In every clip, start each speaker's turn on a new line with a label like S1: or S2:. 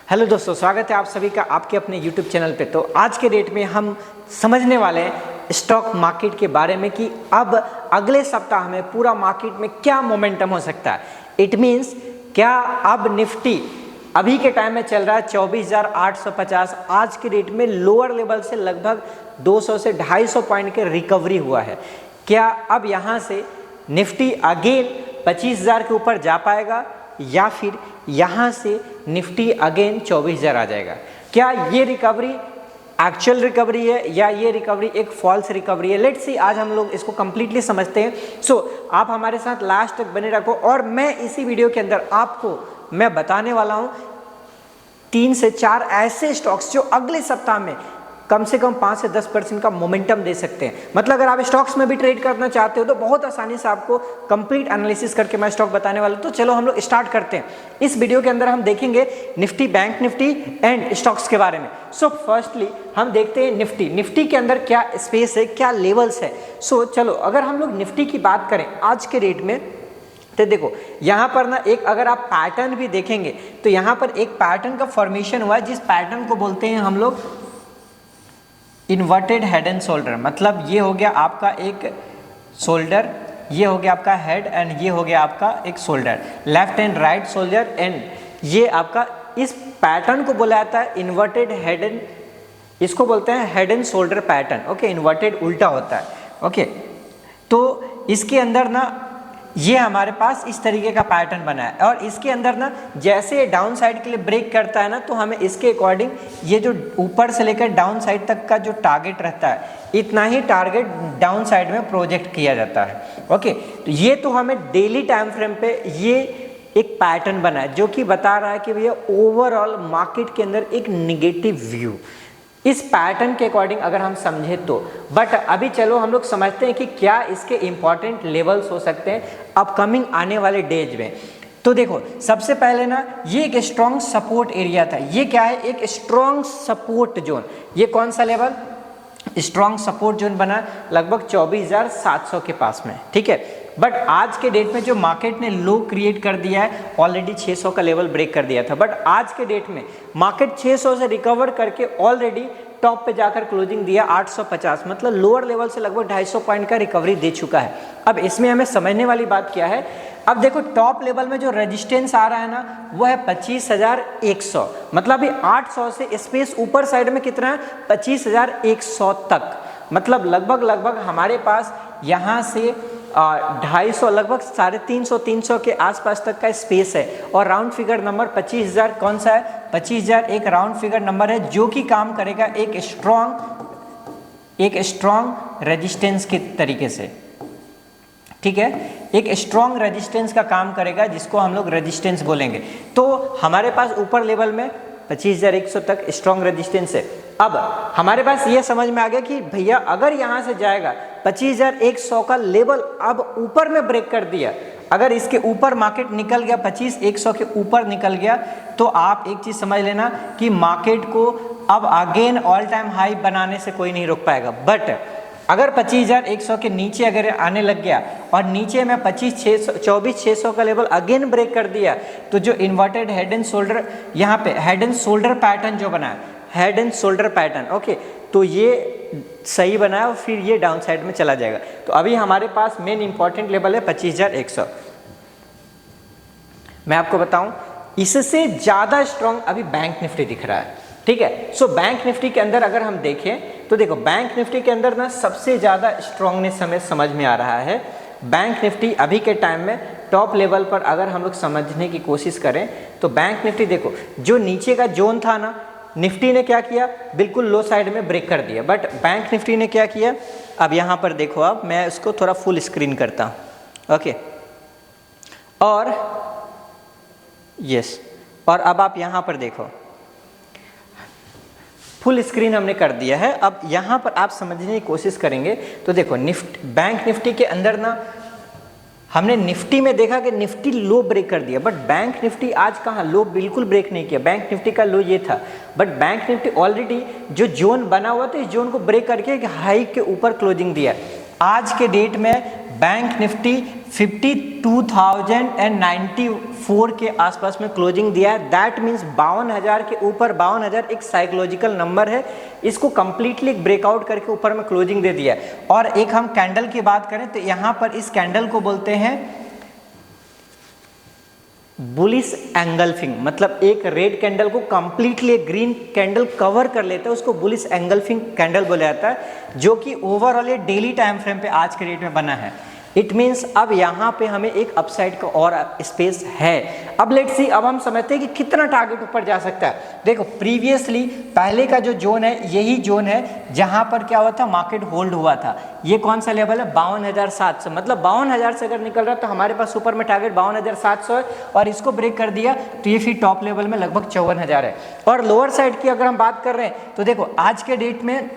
S1: Hello दोस्तों, स्वागत है आप सभी का आपके अपने YouTube चैनल पे। तो आज के डेट में हम समझने वाले हैं स्टॉक मार्केट के बारे में कि अब अगले सप्ताह में पूरा मार्केट में क्या मोमेंटम हो सकता है। इट मीन्स क्या अब निफ्टी अभी के टाइम में चल रहा है 24,850, आज के डेट में लोअर लेवल से लगभग 200 से 250 पॉइंट के रिकवरी हुआ है। क्या अब यहाँ से निफ्टी अगेन 25,000 के ऊपर जा पाएगा या फिर यहाँ से निफ्टी अगेन 24,000 आ जाएगा? क्या ये रिकवरी एक्चुअल रिकवरी है या ये रिकवरी एक फॉल्स रिकवरी है? लेट्स सी, आज हम लोग इसको कंप्लीटली समझते हैं। सो आप हमारे साथ लास्ट तक बने रखो और मैं इसी वीडियो के अंदर आपको मैं बताने वाला हूँ 3 से 4 ऐसे स्टॉक्स जो अगले सप्ताह में कम से कम 5 से 10% का मोमेंटम दे सकते हैं। मतलब अगर आप स्टॉक्स में भी ट्रेड करना चाहते हो तो बहुत आसानी से आपको कंप्लीट एनालिसिस करके मैं स्टॉक बताने वाला हूं। तो चलो हम लोग स्टार्ट करते हैं। इस वीडियो के अंदर हम देखेंगे Nifty, bank Nifty and stocks के बारे में। सो फर्स्टली हम देखते हैं निफ्टी के अंदर क्या स्पेस है, क्या लेवल्स है। सो चलो अगर हम लोग निफ्टी की बात करें आज के रेट में, तो देखो यहाँ पर ना एक अगर आप पैटर्न भी देखेंगे तो यहाँ पर एक पैटर्न का फॉर्मेशन हुआ है, जिस पैटर्न को बोलते हैं हम लोग इन्वर्टेड हेड एंड शोल्डर। मतलब ये हो गया आपका एक शोल्डर, ये हो गया आपका हेड एंड ये हो गया आपका एक shoulder, left and right shoulder and ये आपका, इस पैटर्न को बोला जाता है इन्वर्टेड हेड एंड, इसको बोलते हैं head and shoulder pattern. Okay, inverted उल्टा होता है। ओके, तो इसके अंदर ना ये हमारे पास इस तरीके का पैटर्न बना है और इसके अंदर ना जैसे डाउन साइड के लिए ब्रेक करता है ना, तो हमें इसके अकॉर्डिंग ये जो ऊपर से लेकर डाउन साइड तक का जो टारगेट रहता है, इतना ही टारगेट डाउन साइड में प्रोजेक्ट किया जाता है। ओके, तो ये तो हमें डेली टाइम फ्रेम पे ये एक पैटर्न बना है जो कि बता रहा है कि भैया ओवरऑल मार्केट के अंदर एक निगेटिव व्यू इस पैटर्न के अकॉर्डिंग अगर हम समझे तो। बट अभी चलो हम लोग समझते हैं कि क्या इसके इंपॉर्टेंट लेवल्स हो सकते हैं अपकमिंग आने वाले डेज में। तो देखो सबसे पहले ना ये एक स्ट्रॉन्ग सपोर्ट एरिया था। ये क्या है? एक स्ट्रॉन्ग सपोर्ट जोन। ये कौन सा लेवल? स्ट्रॉन्ग सपोर्ट जोन बना लगभग 24,700 के पास में। ठीक है, बट आज के डेट में जो मार्केट ने लो क्रिएट कर दिया है, ऑलरेडी 600 का लेवल ब्रेक कर दिया था। बट आज के डेट में मार्केट 600 से रिकवर करके ऑलरेडी टॉप पे जाकर क्लोजिंग दिया 850, मतलब लोअर लेवल से लगभग 250 पॉइंट का रिकवरी दे चुका है। अब इसमें हमें समझने वाली बात क्या है, अब देखो टॉप लेवल में जो रेजिस्टेंस आ रहा है ना, वो है 25,100। मतलब ये 800 से स्पेस ऊपर साइड में कितना है? 25,100 तक। मतलब लगभग हमारे पास यहाँ से 250 लगभग 350 के आसपास तक का स्पेस है। और राउंड फिगर नंबर 25,000 कौन सा है? 25,000 एक राउंड फिगर नंबर है जो कि काम करेगा एक स्ट्रॉन्ग रेजिस्टेंस के तरीके से। ठीक है, एक स्ट्रॉन्ग रेजिस्टेंस का काम करेगा जिसको हम लोग रेजिस्टेंस बोलेंगे। तो हमारे पास ऊपर लेवल में 25,100 तक स्ट्रॉन्ग रेजिस्टेंस है। अब हमारे पास ये समझ में आ गया कि भैया अगर यहाँ से जाएगा 25,100 का लेवल अब ऊपर में ब्रेक कर दिया, अगर इसके ऊपर मार्केट निकल गया, 25,100 के ऊपर निकल गया, तो आप एक चीज़ समझ लेना कि मार्केट को अब अगेन ऑल टाइम हाई बनाने से कोई नहीं रोक पाएगा। बट अगर 25,100 के नीचे अगर आने लग गया और नीचे में 24,600 का लेवल अगेन ब्रेक कर दिया, तो जो इन्वर्टेड हेड एंड शोल्डर, यहाँ पे हेड एंड शोल्डर पैटर्न जो बना है, head and shoulder pattern, okay, तो ये सही बना है और फिर ये डाउन साइड में चला जाएगा। तो अभी हमारे पास मेन इंपॉर्टेंट लेवल है 25,100। मैं आपको बताऊं इससे ज़्यादा स्ट्रॉन्ग अभी बैंक निफ्टी दिख रहा है। ठीक है, सो बैंक निफ्टी के अंदर अगर हम देखें तो देखो बैंक निफ्टी के अंदर ना सबसे ज़्यादा स्ट्रॉन्गनेस हमें समझ में आ रहा है। बैंक निफ्टी अभी के टाइम में टॉप लेवल पर अगर हम लोग समझने की कोशिश करें तो बैंक निफ्टी देखो जो नीचे का जोन था ना, निफ्टी ने क्या किया? बिल्कुल लो साइड में ब्रेक कर दिया। बट बैंक निफ्टी ने क्या किया? अब यहाँ पर देखो, अब मैं इसको थोड़ा फुल स्क्रीन करता हूँ। ओके, और यस, और अब आप यहाँ पर देखो फुल स्क्रीन हमने कर दिया है। अब यहाँ पर आप समझने की कोशिश करेंगे तो देखो बैंक निफ्टी के अंदर ना हमने निफ्टी में देखा कि निफ्टी लो ब्रेक कर दिया, बट बैंक निफ्टी आज कहाँ लो बिल्कुल ब्रेक नहीं किया। बैंक निफ्टी का लो ये था, बट बैंक निफ्टी ऑलरेडी जो जोन बना हुआ था इस जोन को ब्रेक करके एक हाई के ऊपर क्लोजिंग दिया। आज के डेट में बैंक निफ्टी 52,094 के आसपास में क्लोजिंग दिया है। दैट मीन्स 52,000 के ऊपर 52,000 एक साइकोलॉजिकल नंबर है, इसको कंप्लीटली ब्रेकआउट करके ऊपर में क्लोजिंग दे दिया है। और एक हम कैंडल की बात करें तो यहाँ पर इस कैंडल को बोलते हैं बुलिश एंगल्फिंग, मतलब एक रेड कैंडल को कंप्लीटली एक ग्रीन कैंडल कवर कर लेता है, उसको बुलिश एंगल्फिंग कैंडल बोला जाता है, जो कि ओवरऑल ये डेली टाइम फ्रेम पे आज के डेट में बना है। इट मीन्स अब यहाँ पे हमें एक अपसाइड का और स्पेस है। अब लेट्स सी, अब हम समझते हैं कि कितना टारगेट ऊपर जा सकता है। देखो प्रीवियसली पहले का जो जोन है यही जोन है जहाँ पर क्या हुआ था, मार्केट होल्ड हुआ था। ये कौन सा लेवल है, 52,700, मतलब 52,000 से अगर निकल रहा है तो हमारे पास ऊपर में टारगेट 52,700 है, और इसको ब्रेक कर दिया तो ये फिर टॉप लेवल में लगभग 54,000 है। और लोअर साइड की अगर हम बात कर रहे हैं तो देखो आज के डेट में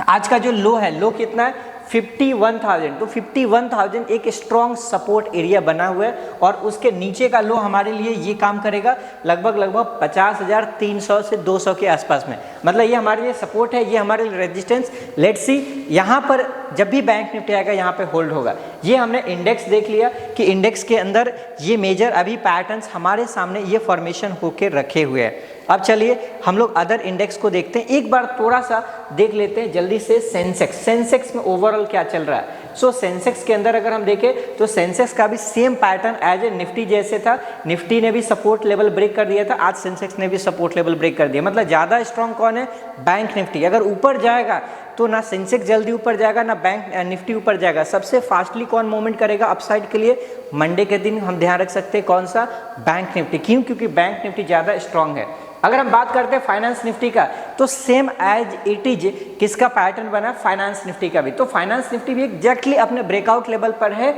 S1: आज का जो लो है, लो कितना है 51,000, तो 51,000 एक स्ट्रॉन्ग सपोर्ट एरिया बना हुआ है, और उसके नीचे का लो हमारे लिए ये काम करेगा लगभग 50,300 से 200 के आसपास में, मतलब ये हमारे लिए सपोर्ट है, ये हमारे लिए रेजिस्टेंस। लेट्स सी यहाँ पर जब भी बैंक निफ्टी आएगा यहाँ पे होल्ड होगा। ये हमने इंडेक्स देख लिया कि इंडेक्स के अंदर ये मेजर अभी पैटर्न्स हमारे सामने ये फॉर्मेशन होके रखे हुए हैं। अब चलिए हम लोग अदर इंडेक्स को देखते हैं, एक बार थोड़ा सा देख लेते हैं जल्दी से सेंसेक्स में ओवरऑल क्या चल रहा है। सो सेंसेक्स के अंदर अगर हम देखें तो सेंसेक्स का भी same pattern as a Nifty जैसे था, निफ्टी ने भी सपोर्ट लेवल ब्रेक कर दिया था, आज सेंसेक्स ने भी सपोर्ट लेवल ब्रेक कर दिया, मतलब ज़्यादा स्ट्रॉन्ग कौन है, बैंक निफ्टी। अगर ऊपर जाएगा तो ना सेंसेक्स जल्दी ऊपर जाएगा ना बैंक निफ्टी ऊपर जाएगा। सबसे फास्टली कौन मूवमेंट करेगा अपसाइड के लिए, मंडे के दिन हम ध्यान रख सकते हैं कौन सा, बैंक निफ्टी। क्यों, क्योंकि बैंक निफ्टी ज़्यादा स्ट्रॉन्ग है। अगर हम बात करते हैं फाइनेंस निफ्टी का तो सेम एज इट इज किसका पैटर्न बना, फाइनेंस निफ्टी का भी। तो फाइनेंस निफ्टी भी एग्जैक्टली अपने ब्रेकआउट लेवल पर है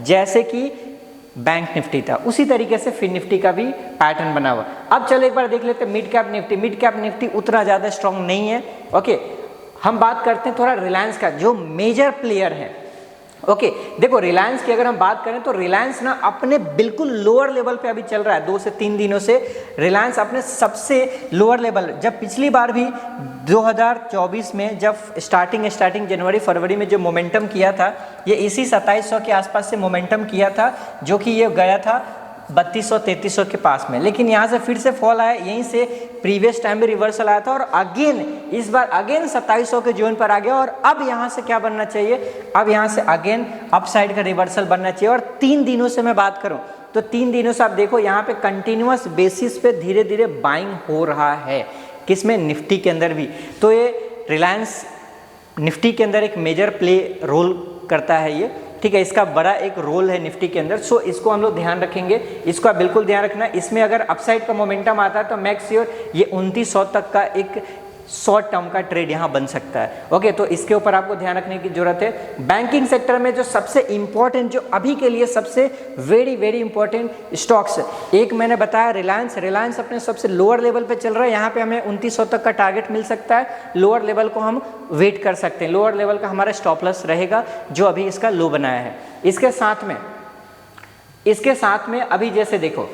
S1: जैसे कि बैंक निफ्टी था, उसी तरीके से फिन निफ्टी का भी पैटर्न बना हुआ। अब चलो एक बार देख लेते हैं mid cap Nifty. Mid cap Nifty उतना ज़्यादा स्ट्रॉन्ग नहीं है। ओके, हम बात करते हैं थोड़ा रिलायंस का जो मेजर प्लेयर है। ओके, देखो रिलायंस की अगर हम बात करें तो रिलायंस ना अपने बिल्कुल लोअर लेवल पे अभी चल रहा है, 2 से 3 दिनों से रिलायंस अपने सबसे लोअर लेवल। जब पिछली बार भी 2024 में जब स्टार्टिंग जनवरी फरवरी में जो मोमेंटम किया था, ये इसी 2700 के आसपास से मोमेंटम किया था, जो कि ये गया था 3200-3300 के पास में, लेकिन यहाँ से फिर से फॉल आया, यहीं से प्रीवियस टाइम में रिवर्सल आया था, और अगेन इस बार अगेन 2700 के जोन पर आ गया। और अब यहाँ से क्या बनना चाहिए, अब यहाँ से अगेन अपसाइड का रिवर्सल बनना चाहिए। और 3 दिनों से मैं बात करूँ तो 3 दिनों से आप देखो यहाँ पे कंटिन्यूअस बेसिस पे धीरे धीरे बाइंग हो रहा है, किसमें, निफ्टी के अंदर भी। तो ये रिलायंस निफ्टी के अंदर एक मेजर प्ले रोल करता है ये, ठीक है, इसका बड़ा एक रोल है निफ्टी के अंदर। सो इसको हम लोग ध्यान रखेंगे, इसको आप बिल्कुल ध्यान रखना। इसमें अगर अपसाइड का मोमेंटम आता है तो मैक्स श्योर ये 2900 तक का एक शॉर्ट टर्म का ट्रेड यहाँ बन सकता है। ओके, तो इसके ऊपर आपको ध्यान रखने की जरूरत है। बैंकिंग सेक्टर में जो सबसे इंपॉर्टेंट, जो अभी के लिए सबसे वेरी इंपॉर्टेंट स्टॉक्स, एक मैंने बताया रिलायंस अपने सबसे लोअर लेवल पे चल रहा है, यहाँ पे हमें 2900 तक का टारगेट मिल सकता है। लोअर लेवल को हम वेट कर सकते हैं, लोअर लेवल का हमारा स्टॉप लॉस रहेगा जो अभी इसका लो बनाया है। इसके साथ में अभी जैसे देखो,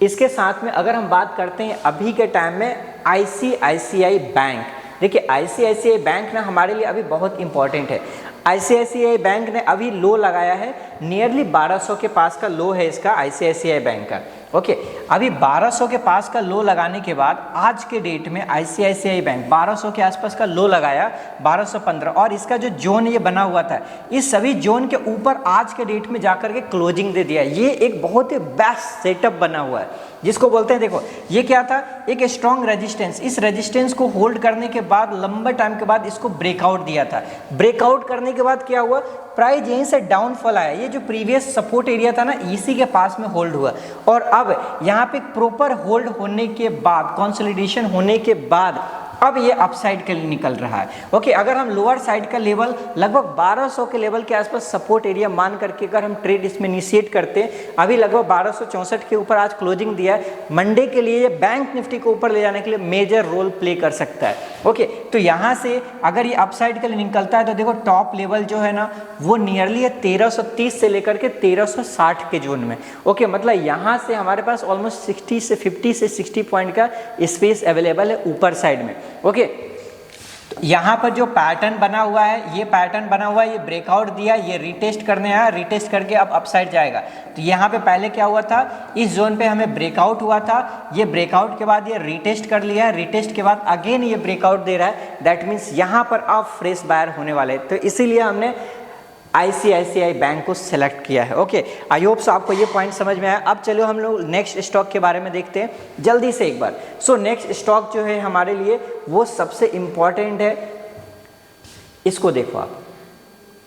S1: इसके साथ में अगर हम बात करते हैं अभी के टाइम में ICICI बैंक, देखिए ICICI बैंक ना हमारे लिए अभी बहुत इंपॉर्टेंट है। ICICI बैंक ने अभी लो लगाया है, नियरली 1200 के पास का लो है इसका ICICI बैंक का। ओके, अभी 1200 के पास का लो लगाने के बाद आज के डेट में ICICI बैंक 1200 के आसपास का लो लगाया, 1215, और इसका जो जोन ये बना हुआ था, इस सभी जोन के ऊपर आज के डेट में जाकर के क्लोजिंग दे दिया। ये एक बहुत ही बेस्ट सेटअप बना हुआ है, जिसको बोलते हैं, देखो ये क्या था, एक स्ट्रॉन्ग रेजिस्टेंस। इस रेजिस्टेंस को होल्ड करने के बाद लंबे टाइम के बाद इसको ब्रेकआउट दिया था। ब्रेकआउट करने के बाद क्या हुआ, प्राइस यहीं से डाउनफॉल आया। ये जो प्रीवियस सपोर्ट एरिया था ना, इसी के पास में होल्ड हुआ, और अब यहाँ पे प्रॉपर होल्ड होने के बाद, कंसोलिडेशन होने के बाद अब ये अपसाइड के लिए निकल रहा है। ओके, अगर हम लोअर साइड का लेवल लगभग 1200 के लेवल के आसपास सपोर्ट एरिया मान करके अगर हम ट्रेड इसमें इनिशिएट करते हैं, अभी लगभग 1264 के ऊपर आज क्लोजिंग दिया है, मंडे के लिए ये बैंक निफ्टी को ऊपर ले जाने के लिए मेजर रोल प्ले कर सकता है। ओके, तो यहाँ से अगर ये अपसाइड के लिए निकलता है तो देखो टॉप लेवल जो है ना वो नियरली है 1330 से लेकर के 1360 के जोन में। ओके, मतलब यहाँ से हमारे पास ऑलमोस्ट 50 से 60 पॉइंट का स्पेस अवेलेबल है ऊपर साइड में। ओके, यहाँ पर जो पैटर्न बना हुआ है, ये पैटर्न बना हुआ है, ये ब्रेकआउट दिया, ये रीटेस्ट करने आया, रीटेस्ट करके अब अपसाइड जाएगा। तो यहाँ पे पहले क्या हुआ था, इस जोन पे हमें ब्रेकआउट हुआ था, ये ब्रेकआउट के बाद ये रीटेस्ट कर लिया है, रीटेस्ट के बाद अगेन ये ब्रेकआउट दे रहा है, दैट मीन्स यहाँ पर अब फ्रेश बायर होने वाले हैं। तो इसीलिए हमने ICICI बैंक को सिलेक्ट किया है। ओके, आई होप सो आपको ये पॉइंट समझ में आया। अब चलो हम लोग नेक्स्ट स्टॉक के बारे में देखते हैं जल्दी से एक बार। सो नेक्स्ट स्टॉक जो है हमारे लिए वो सबसे इम्पॉर्टेंट है, इसको देखो आप,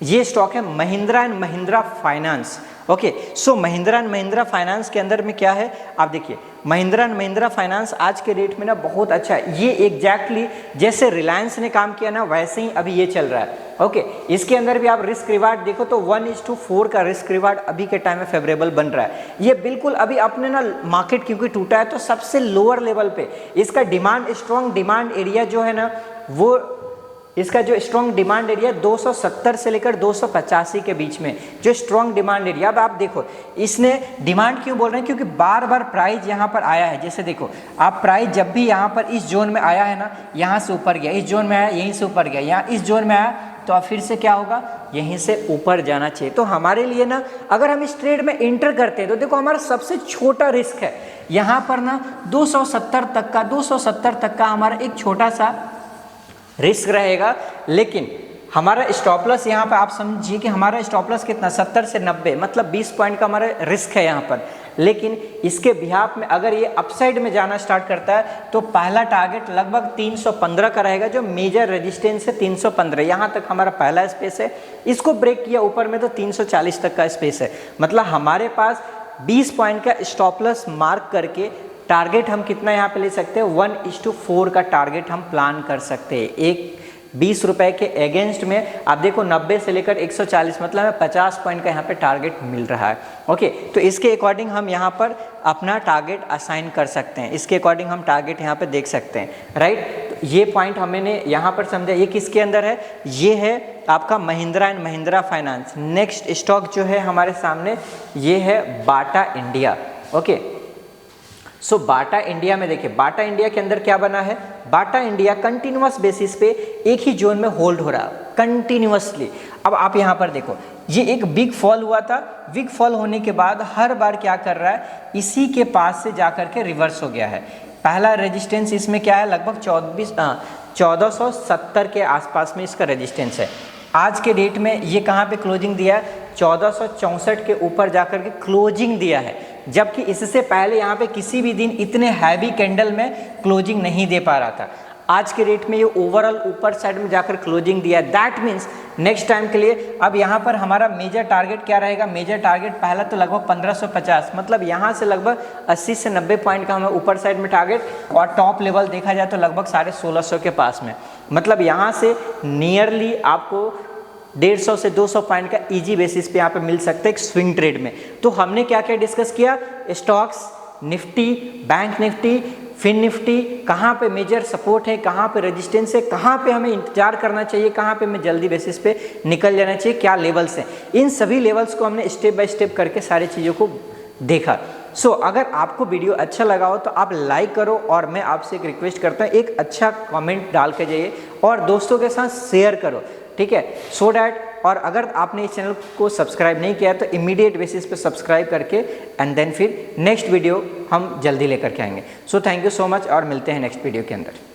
S1: ये स्टॉक है Mahindra and Mahindra finance. Okay, so Mahindra and Mahindra finance के अंदर में क्या है आप देखिए, महिंद्रा एंड महिंद्रा फाइनेंस आज के रेट में ना बहुत अच्छा है। ये एग्जैक्टली जैसे रिलायंस ने काम किया ना वैसे ही अभी ये चल रहा है। ओके, इसके अंदर भी आप रिस्क रिवार्ड देखो तो 1:4 का रिस्क रिवार्ड अभी के टाइम में फेवरेबल बन रहा है। ये बिल्कुल अभी अपने ना मार्केट क्योंकि टूटा है तो सबसे लोअर लेवल पे इसका डिमांड, स्ट्रॉन्ग डिमांड एरिया जो है ना, वो इसका जो स्ट्रॉन्ग डिमांड एरिया 270 से लेकर 285 के बीच में जो स्ट्रॉन्ग डिमांड एरिया। अब आप देखो इसने डिमांड क्यों बोल रहे हैं, क्योंकि बार बार प्राइस यहाँ पर आया है। जैसे देखो आप प्राइस जब भी यहाँ पर इस जोन में आया है ना, यहाँ से ऊपर गया, इस जोन में आया, यहीं से ऊपर गया, यहाँ इस जोन में आया, तो अब फिर से क्या होगा, यहीं से ऊपर जाना चाहिए। तो हमारे लिए ना अगर हम इस ट्रेड में एंटर करते हैं तो देखो हमारा सबसे छोटा रिस्क है यहाँ पर ना 270 तक का हमारा एक छोटा सा रिस्क रहेगा। लेकिन हमारा स्टॉप लॉस यहाँ पर आप समझिए कि हमारा स्टॉप लॉस कितना, 70 से 90, मतलब 20 पॉइंट का हमारा रिस्क है यहाँ पर। लेकिन इसके बिहाफ में अगर ये अपसाइड में जाना स्टार्ट करता है तो पहला टारगेट लगभग 315 का रहेगा, जो मेजर रेजिस्टेंस है 315, यहाँ तक हमारा पहला स्पेस है। इसको ब्रेक किया ऊपर में तो 340 तक का स्पेस है। मतलब हमारे पास 20 पॉइंट का स्टॉप लॉस मार्क करके टारगेट हम कितना यहाँ पे ले सकते हैं, 1:4 का टारगेट हम प्लान कर सकते हैं। एक 20 रुपए के अगेंस्ट में आप देखो 90 से लेकर 140, मतलब हमें 50 पॉइंट का यहाँ पे टारगेट मिल रहा है। ओके, तो इसके अकॉर्डिंग हम यहाँ पर अपना टारगेट असाइन कर सकते हैं, इसके अकॉर्डिंग हम टारगेट यहाँ पे देख सकते हैं, राइट। तो ये पॉइंट हमने यहाँ पर समझा। ये किसके अंदर है, ये है आपका Mahindra and Mahindra finance. Next stock जो है हमारे सामने ये है बाटा इंडिया। ओके, सो बाटा इंडिया में देखिए, बाटा इंडिया के अंदर क्या बना है, बाटा इंडिया कंटिन्यूअस बेसिस पे एक ही जोन में होल्ड हो रहा है कंटिन्यूअसली। अब आप यहाँ पर देखो, ये एक बिग फॉल हुआ था, बिग फॉल होने के बाद हर बार क्या कर रहा है, इसी के पास से जाकर के रिवर्स हो गया है। पहला रेजिस्टेंस इसमें क्या है, लगभग 1470 के आसपास में इसका रेजिस्टेंस है। आज के डेट में ये कहाँ पे क्लोजिंग दिया है, 1464 के ऊपर जाकर के क्लोजिंग दिया है, जबकि इससे पहले यहाँ पे किसी भी दिन इतने हैवी कैंडल में क्लोजिंग नहीं दे पा रहा था। आज के रेट में ये ओवरऑल ऊपर साइड में जाकर क्लोजिंग दिया है। दैट मीन्स नेक्स्ट टाइम के लिए अब यहाँ पर हमारा मेजर टारगेट क्या रहेगा, मेजर टारगेट पहला तो लगभग 1550, मतलब यहाँ से लगभग 80 से 90 पॉइंट का हमें ऊपर साइड में टारगेट, और टॉप लेवल देखा जाए तो लगभग 1650 के पास में। मतलब यहाँ से नियरली आपको 150 से 200 पॉइंट का इजी बेसिस पे यहाँ पे मिल सकता है एक स्विंग ट्रेड में। तो हमने क्या क्या डिस्कस किया, stocks, Nifty, bank Nifty, fin Nifty, कहाँ पे मेजर सपोर्ट है, कहाँ पे रेजिस्टेंस है, कहाँ पे हमें इंतजार करना चाहिए, कहाँ पे हमें जल्दी बेसिस पे निकल जाना चाहिए, क्या लेवल्स हैं। इन सभी लेवल्स को हमने स्टेप बाय स्टेप करके सारी चीज़ों को देखा। सो अगर आपको वीडियो अच्छा लगा हो तो आप लाइक करो, और मैं आपसे एक रिक्वेस्ट करता हूँ एक अच्छा कमेंट डाल के जाइए और दोस्तों के साथ शेयर करो, ठीक है, सो डैट। और अगर आपने इस चैनल को सब्सक्राइब नहीं किया तो इमीडिएट बेसिस पे सब्सक्राइब करके एंड देन फिर नेक्स्ट वीडियो हम जल्दी लेकर के आएंगे। So thank you so much और मिलते हैं नेक्स्ट वीडियो के अंदर।